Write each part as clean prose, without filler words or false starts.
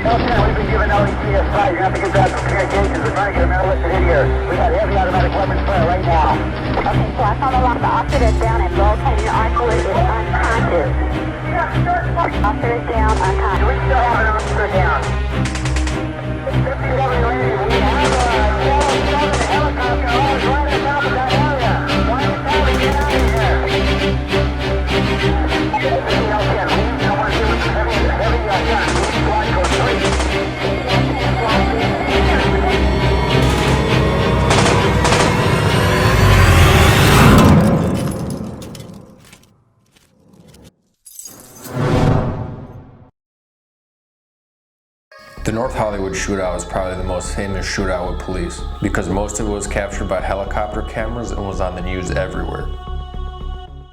We've been given LETS 5. You're going to have to get back from communications. We're trying to get a male listed in here. We got heavy automatic weapons fire right now. Okay, so I found a lot of the officer is down and located. Your officer is unconscious. Officer is down, unconscious. We still have an officer down. 57 lady, we have a 777 helicopter always right on top of that area. Why is that we get out of here? The North Hollywood shootout is probably the most famous shootout with police because most of it was captured by helicopter cameras and was on the news everywhere.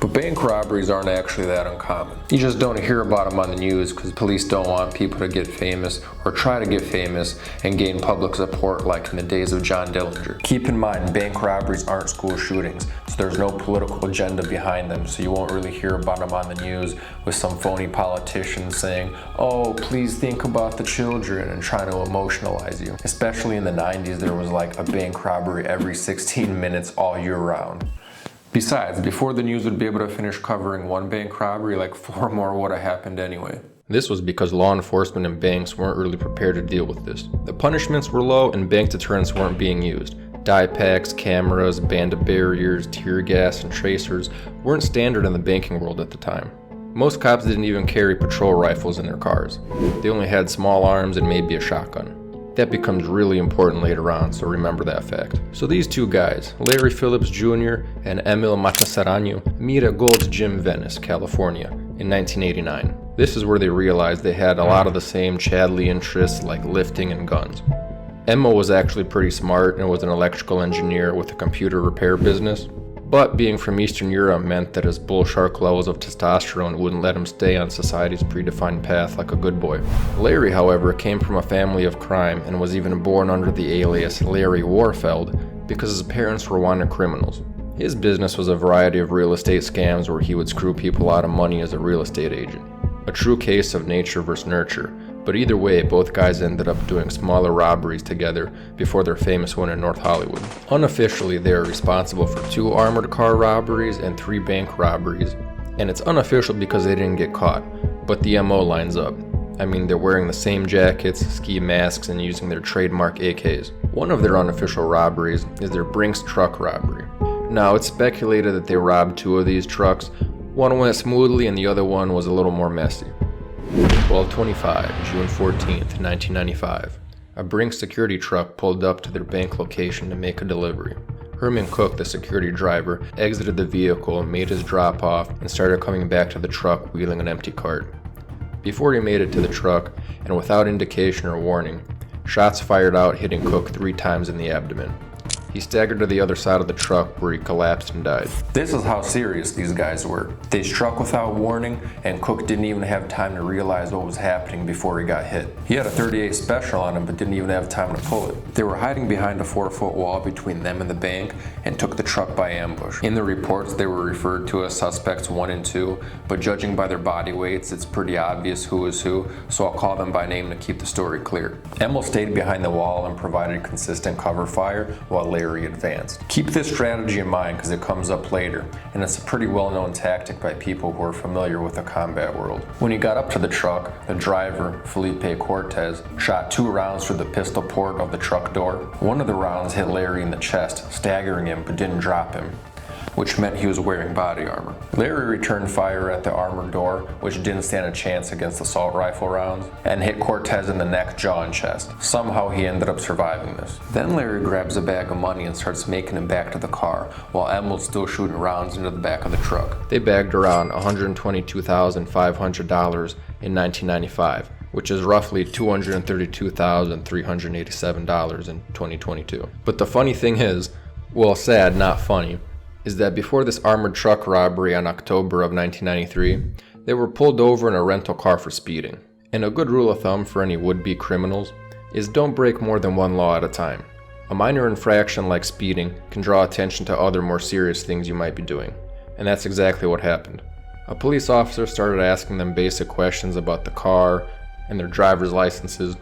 But bank robberies aren't actually that uncommon. You just don't hear about them on the news because police don't want people to get famous or try to get famous and gain public support like in the days of John Dillinger. Keep in mind, bank robberies aren't school shootings, so there's no political agenda behind them, so you won't really hear about them on the news with some phony politician saying, oh, please think about the children, and trying to emotionalize you. Especially in the 90s, there was like a bank robbery every 16 minutes all year round. Besides, before the news would be able to finish covering one bank robbery, like 4 more would have happened anyway. This was because law enforcement and banks weren't really prepared to deal with this. The punishments were low and bank deterrents weren't being used. Dye packs, cameras, bandit barriers, tear gas, and tracers weren't standard in the banking world at the time. Most cops didn't even carry patrol rifles in their cars. They only had small arms and maybe a shotgun. That becomes really important later on, so remember that fact. So these two guys, Larry Phillips Jr. and Emil Matasaranyo, meet at Gold's Gym, Venice, California in 1989. This is where they realized they had a lot of the same Chadley interests like lifting and guns. Emil was actually pretty smart and was an electrical engineer with a computer repair business. But being from Eastern Europe meant that his bull shark levels of testosterone wouldn't let him stay on society's predefined path like a good boy. Larry, however, came from a family of crime and was even born under the alias Larry Warfeld because his parents were wanted criminals. His business was a variety of real estate scams where he would screw people out of money as a real estate agent. A true case of nature versus nurture. But either way, both guys ended up doing smaller robberies together before their famous one in North Hollywood. Unofficially, they are responsible for 2 armored car robberies and 3 bank robberies, and it's unofficial because they didn't get caught, but the MO lines up. I mean, they're wearing the same jackets, ski masks, and using their trademark AKs. One of their unofficial robberies is their Brinks truck robbery. Now, it's speculated that they robbed 2 of these trucks. One went smoothly and the other one was a little more messy. 12:25, June 14th, 1995. A Brinks security truck pulled up to their bank location to make a delivery. Herman Cook, the security driver, exited the vehicle, made his drop off, and started coming back to the truck wheeling an empty cart. Before he made it to the truck, and without indication or warning, shots fired out, hitting Cook 3 times in the abdomen. He staggered to the other side of the truck where he collapsed and died. This is how serious these guys were. They struck without warning, and Cook didn't even have time to realize what was happening before he got hit. He had a .38 special on him, but didn't even have time to pull it. They were hiding behind a 4-foot wall between them and the bank and took the truck by ambush. In the reports, they were referred to as suspects 1 and 2, but judging by their body weights, it's pretty obvious who is who, so I'll call them by name to keep the story clear. Emil stayed behind the wall and provided consistent cover fire while Larry advanced. Keep this strategy in mind because it comes up later, and it's a pretty well-known tactic by people who are familiar with the combat world. When he got up to the truck, the driver, Felipe Cortez, shot 2 rounds through the pistol port of the truck door. One of the rounds hit Larry in the chest, staggering him but didn't drop him, which meant he was wearing body armor. Larry returned fire at the armored door, which didn't stand a chance against assault rifle rounds, and hit Cortez in the neck, jaw, and chest. Somehow he ended up surviving this. Then Larry grabs a bag of money and starts making it back to the car, while Emil's still shooting rounds into the back of the truck. They bagged around $122,500 in 1995, which is roughly $232,387 in 2022. But the funny thing is, well, sad, not funny, is that before this armored truck robbery on October of 1993, they were pulled over in a rental car for speeding. And a good rule of thumb for any would-be criminals is don't break more than 1 law at a time. A minor infraction like speeding can draw attention to other more serious things you might be doing. And that's exactly what happened. A police officer started asking them basic questions about the car and their driver's licenses,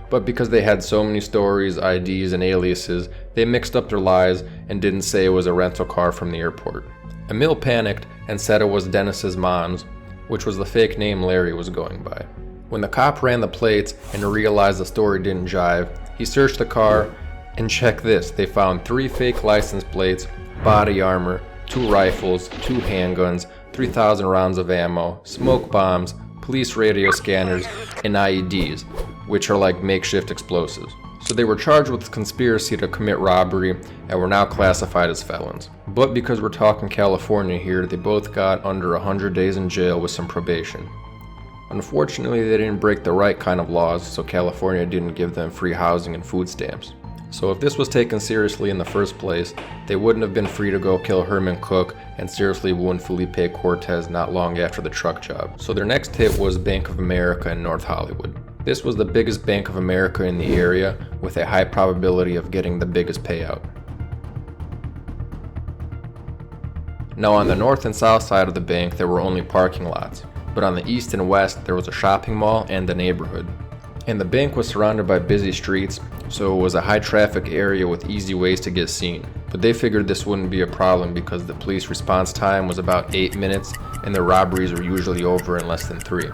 but because they had so many stories, IDs, and aliases, they mixed up their lies and didn't say it was a rental car from the airport. Emil panicked and said it was Dennis's mom's, which was the fake name Larry was going by. When the cop ran the plates and realized the story didn't jive, he searched the car, and check this, they found 3 fake license plates, body armor, 2 rifles, 2 handguns, 3,000 rounds of ammo, smoke bombs, police radio scanners, and IEDs, which are like makeshift explosives. So they were charged with conspiracy to commit robbery and were now classified as felons. But because we're talking California here, they both got under 100 days in jail with some probation. Unfortunately, they didn't break the right kind of laws, so California didn't give them free housing and food stamps. So if this was taken seriously in the first place, they wouldn't have been free to go kill Herman Cook and seriously wound Felipe Cortez not long after the truck job. So their next hit was Bank of America in North Hollywood. This was the biggest Bank of America in the area with a high probability of getting the biggest payout. Now on the north and south side of the bank there were only parking lots, but on the east and west there was a shopping mall and a neighborhood. And the bank was surrounded by busy streets, so it was a high traffic area with easy ways to get seen. But they figured this wouldn't be a problem because the police response time was about 8 minutes and the robberies were usually over in less than 3.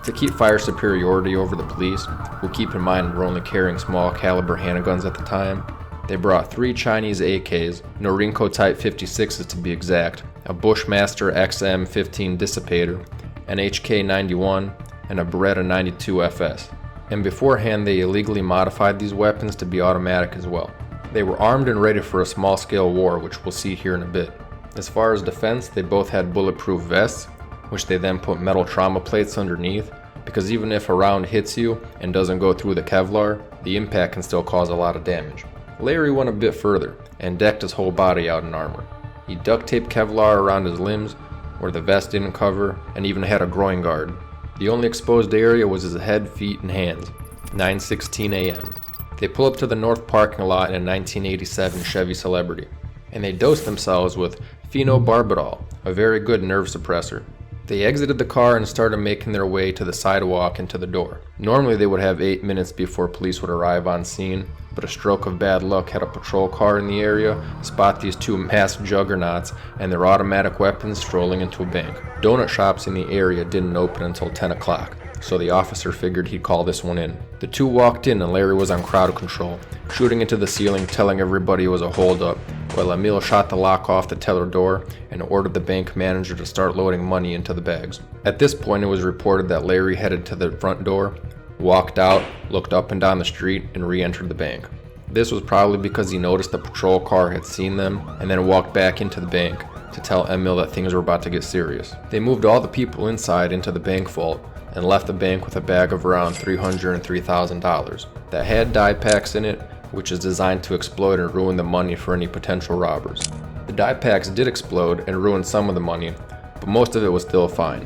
To keep fire superiority over the police, who keep in mind were only carrying small caliber handguns at the time, they brought 3 Chinese AKs, Norinco Type 56s to be exact, a Bushmaster XM15 dissipator, an HK91, and a Beretta 92 FS. And beforehand they illegally modified these weapons to be automatic as well. They were armed and ready for a small-scale war, which we'll see here in a bit. As far as defense, they both had bulletproof vests, which they then put metal trauma plates underneath, because even if a round hits you and doesn't go through the Kevlar, the impact can still cause a lot of damage. Larry went a bit further and decked his whole body out in armor. He duct taped Kevlar around his limbs, where the vest didn't cover, and even had a groin guard. The only exposed area was his head, feet, and hands. 9:16 a.m. They pull up to the north parking lot in a 1987 Chevy Celebrity, and they dosed themselves with phenobarbital, a very good nerve suppressor. They exited the car and started making their way to the sidewalk and to the door. Normally they would have 8 minutes before police would arrive on scene, but a stroke of bad luck had a patrol car in the area spot these 2 masked juggernauts and their automatic weapons strolling into a bank. Donut shops in the area didn't open until 10 o'clock, so the officer figured he'd call this one in. The 2 walked in and Larry was on crowd control, shooting into the ceiling, telling everybody it was a holdup, while Emil shot the lock off the teller door and ordered the bank manager to start loading money into the bags. At this point it was reported that Larry headed to the front door, walked out, looked up and down the street, and re-entered the bank. This was probably because he noticed the patrol car had seen them and then walked back into the bank to tell Emil that things were about to get serious. They moved all the people inside into the bank vault and left the bank with a bag of around $303,000 that had dye packs in it, which is designed to explode and ruin the money for any potential robbers. The dye packs did explode and ruin some of the money, but most of it was still fine.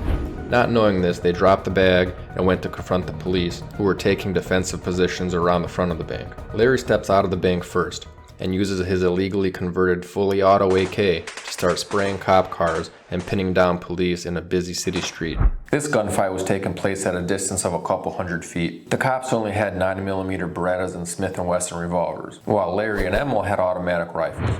Not knowing this, they dropped the bag and went to confront the police, who were taking defensive positions around the front of the bank. Larry steps out of the bank first and uses his illegally converted fully auto AK to start spraying cop cars and pinning down police in a busy city street. This gunfight was taking place at a distance of a couple hundred feet. The cops only had 9mm Berettas and Smith & Wesson revolvers, while Larry and Emil had automatic rifles.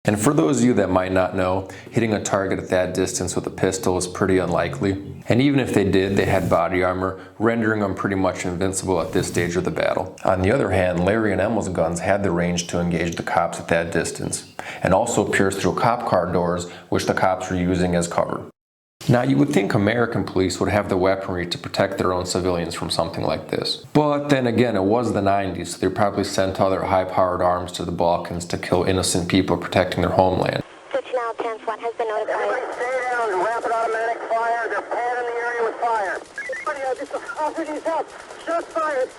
And for those of you that might not know, hitting a target at that distance with a pistol is pretty unlikely. And even if they did, they had body armor, rendering them pretty much invincible at this stage of the battle. On the other hand, Larry and Emil's guns had the range to engage the cops at that distance, and also pierce through cop car doors, which the cops were using as cover. Now, you would think American police would have the weaponry to protect their own civilians from something like this. But then again, it was the 90s, so they probably sent other high-powered arms to the Balkans to kill innocent people protecting their homeland. Switch now, 10-1 has been notified. Everybody stay down. Rapid automatic fire. They're padding the area with fire. Everybody, this officer needs help. Shots fired.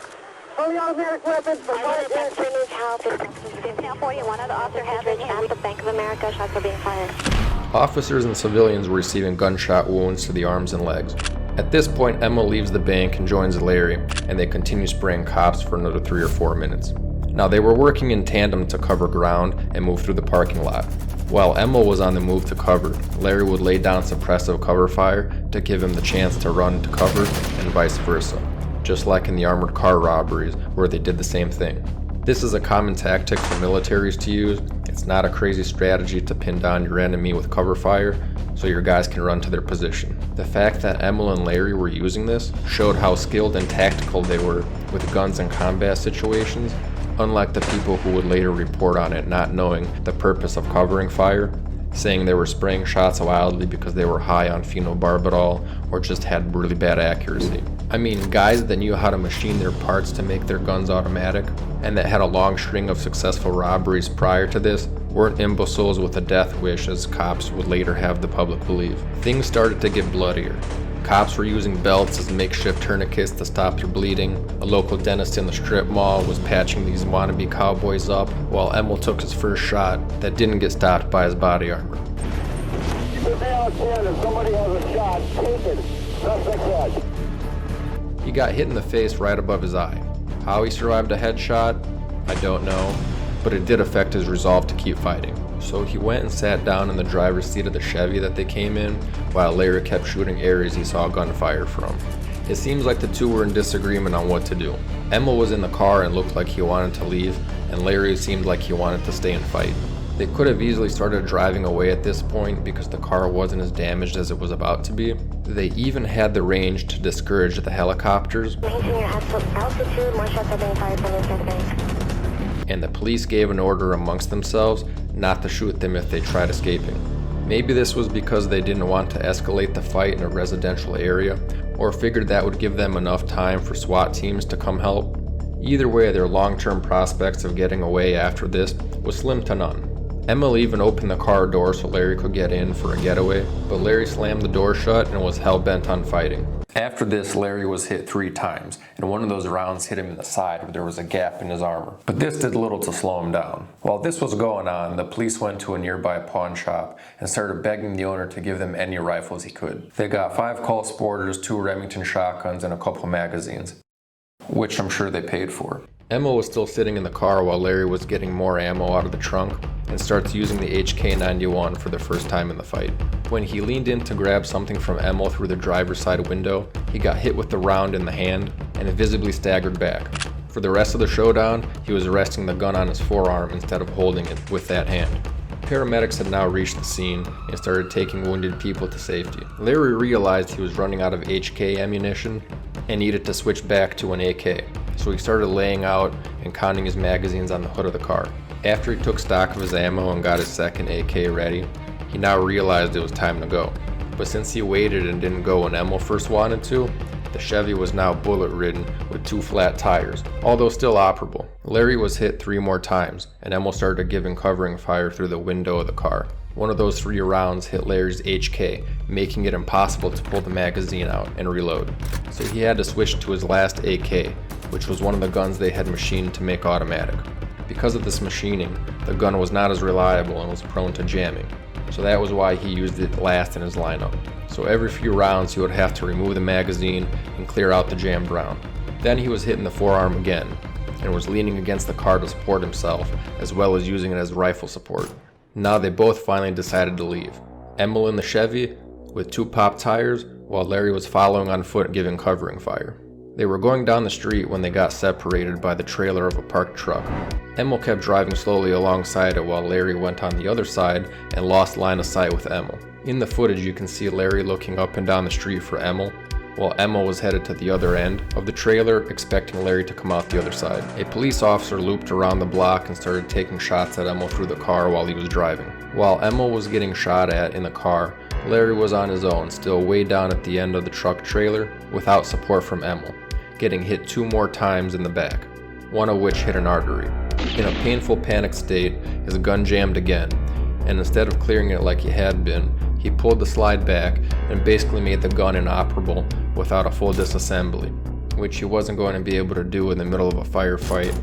Fully automatic weapons for fire. Officer needs help. 1041, other officer has reached out to Bank of America. Shots are being fired. Officers and civilians were receiving gunshot wounds to the arms and legs. At this point, Emma leaves the bank and joins Larry, and they continue spraying cops for another 3 or 4 minutes. Now, they were working in tandem to cover ground and move through the parking lot. While Emma was on the move to cover, Larry would lay down suppressive cover fire to give him the chance to run to cover, and vice versa. just like in the armored car robberies where they did the same thing. This is a common tactic for militaries to use. It's not a crazy strategy to pin down your enemy with cover fire so your guys can run to their position. The fact that Emil and Larry were using this showed how skilled and tactical they were with guns in combat situations, unlike the people who would later report on it not knowing the purpose of covering fire, saying they were spraying shots wildly because they were high on phenobarbital or just had really bad accuracy. I mean, guys that knew how to machine their parts to make their guns automatic and that had a long string of successful robberies prior to this weren't imbeciles with a death wish, as cops would later have the public believe. Things started to get bloodier. Cops were using belts as makeshift tourniquets to stop your bleeding. A local dentist in the strip mall was patching these wannabe cowboys up while Emil took his first shot that didn't get stopped by his body armor. Stay out 10. If somebody has a shot, take it. Suspect dead. He got hit in the face right above his eye. How he survived a headshot, I don't know, but it did affect his resolve to keep fighting. So he went and sat down in the driver's seat of the Chevy that they came in, while Larry kept shooting areas he saw gunfire from. It seems like the two were in disagreement on what to do. Emil was in the car and looked like he wanted to leave, and Larry seemed like he wanted to stay and fight. They could have easily started driving away at this point because the car wasn't as damaged as it was about to be. They even had the range to discourage the helicopters. Maintain your altitude. More shots are being fired from this bank. And the police gave an order amongst themselves not to shoot them if they tried escaping. Maybe this was because they didn't want to escalate the fight in a residential area, or figured that would give them enough time for SWAT teams to come help. Either way, their long-term prospects of getting away after this was slim to none. Emil even opened the car door so Larry could get in for a getaway, but Larry slammed the door shut and was hell-bent on fighting. After this, Larry was hit 3 times, and one of those rounds hit him in the side where there was a gap in his armor. But this did little to slow him down. While this was going on, the police went to a nearby pawn shop and started begging the owner to give them any rifles he could. They got 5 Colt Sporters, 2 Remington shotguns, and a couple magazines, which I'm sure they paid for. Emil was still sitting in the car while Larry was getting more ammo out of the trunk and starts using the HK-91 for the first time in the fight. When he leaned in to grab something from Emil through the driver's side window, he got hit with the round in the hand and visibly staggered back. For the rest of the showdown, he was resting the gun on his forearm instead of holding it with that hand. Paramedics had now reached the scene and started taking wounded people to safety. Larry realized he was running out of HK ammunition and needed to switch back to an AK, so he started laying out and counting his magazines on the hood of the car. After he took stock of his ammo and got his second AK ready, he now realized it was time to go. But since he waited and didn't go when Emil first wanted to, the Chevy was now bullet-ridden with 2 flat tires, although still operable. Larry was hit 3 more times, and Emil started giving covering fire through the window of the car. One of those 3 rounds hit Larry's HK, making it impossible to pull the magazine out and reload. So he had to switch to his last AK, which was one of the guns they had machined to make automatic. Because of this machining, the gun was not as reliable and was prone to jamming, so that was why he used it last in his lineup. So every few rounds he would have to remove the magazine and clear out the jammed round. Then he was hit in the forearm again, and was leaning against the car to support himself, as well as using it as rifle support. Now they both finally decided to leave. Emil in the Chevy with 2 pop tires, while Larry was following on foot giving covering fire. They were going down the street when they got separated by the trailer of a parked truck. Emil kept driving slowly alongside it while Larry went on the other side and lost line of sight with Emil. In the footage you can see Larry looking up and down the street for Emil, while Emil was headed to the other end of the trailer expecting Larry to come out the other side. A police officer looped around the block and started taking shots at Emil through the car while he was driving. While Emil was getting shot at in the car, Larry was on his own, still way down at the end of the truck trailer without support from Emil, getting hit 2 more times in the back, one of which hit an artery. In a painful panic state, his gun jammed again, and instead of clearing it like he had been, he pulled the slide back and basically made the gun inoperable without a full disassembly, which he wasn't going to be able to do in the middle of a firefight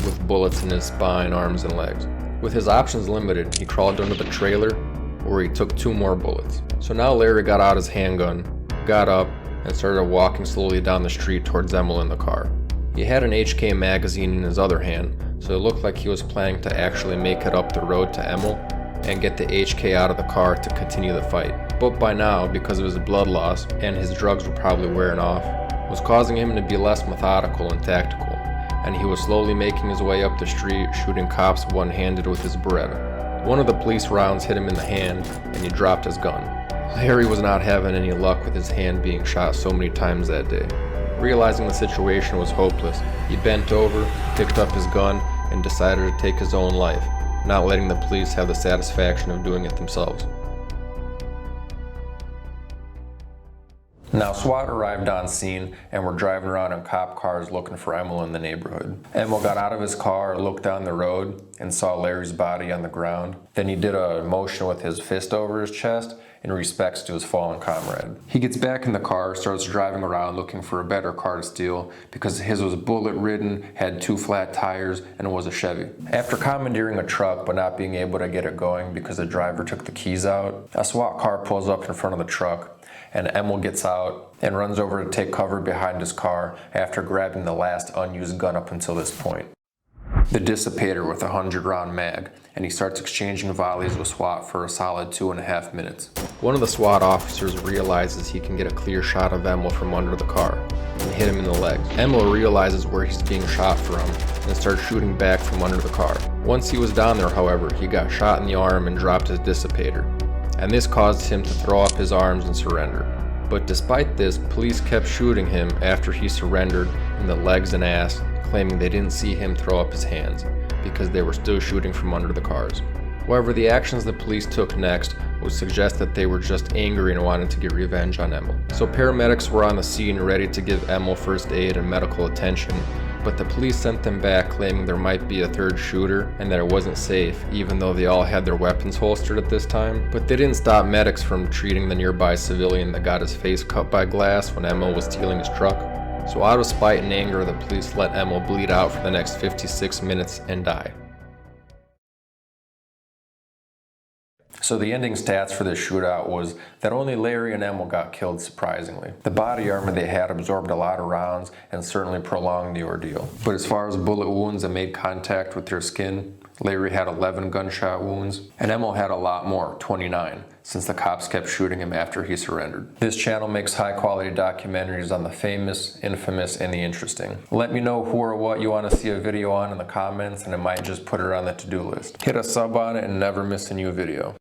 with bullets in his spine, arms, and legs. With his options limited, he crawled under the trailer where he took 2 more bullets. So now Larry got out his handgun, got up, and started walking slowly down the street towards Emil in the car. He had an HK magazine in his other hand, so it looked like he was planning to actually make it up the road to Emil and get the HK out of the car to continue the fight. But by now, because of his blood loss and his drugs were probably wearing off, was causing him to be less methodical and tactical, and he was slowly making his way up the street, shooting cops one-handed with his Beretta. One of the police rounds hit him in the hand, and he dropped his gun. Larry was not having any luck with his hand being shot so many times that day. Realizing the situation was hopeless, he bent over, picked up his gun, and decided to take his own life, not letting the police have the satisfaction of doing it themselves. Now, SWAT arrived on scene and were driving around in cop cars looking for Emil in the neighborhood. Emil got out of his car, looked down the road, and saw Larry's body on the ground. Then he did a motion with his fist over his chest in respects to his fallen comrade. He gets back in the car, starts driving around looking for a better car to steal because his was bullet-ridden, had 2 flat tires, and was a Chevy. After commandeering a truck but not being able to get it going because the driver took the keys out, a SWAT car pulls up in front of the truck, and Emil gets out and runs over to take cover behind his car after grabbing the last unused gun up until this point, the Dissipator with a 100-round mag, and he starts exchanging volleys with SWAT for a solid 2.5 minutes. One of the SWAT officers realizes he can get a clear shot of Emil from under the car and hit him in the leg. Emil realizes where he's being shot from and starts shooting back from under the car. Once he was down there, however, he got shot in the arm and dropped his Dissipator, and this caused him to throw up his arms and surrender. But despite this, police kept shooting him after he surrendered in the legs and ass, claiming they didn't see him throw up his hands because they were still shooting from under the cars. However, the actions the police took next would suggest that they were just angry and wanted to get revenge on Emil. So paramedics were on the scene ready to give Emil first aid and medical attention, but the police sent them back claiming there might be a third shooter and that it wasn't safe, even though they all had their weapons holstered at this time. But they didn't stop medics from treating the nearby civilian that got his face cut by glass when Emil was stealing his truck. So out of spite and anger, the police let Emil bleed out for the next 56 minutes and die. So the ending stats for this shootout was that only Larry and Emil got killed, surprisingly. The body armor they had absorbed a lot of rounds and certainly prolonged the ordeal. But as far as bullet wounds that made contact with their skin, Larry had 11 gunshot wounds, and Emil had a lot more, 29, since the cops kept shooting him after he surrendered. This channel makes high-quality documentaries on the famous, infamous, and the interesting. Let me know who or what you want to see a video on in the comments, and I might just put it on the to-do list. Hit a sub on it and never miss a new video.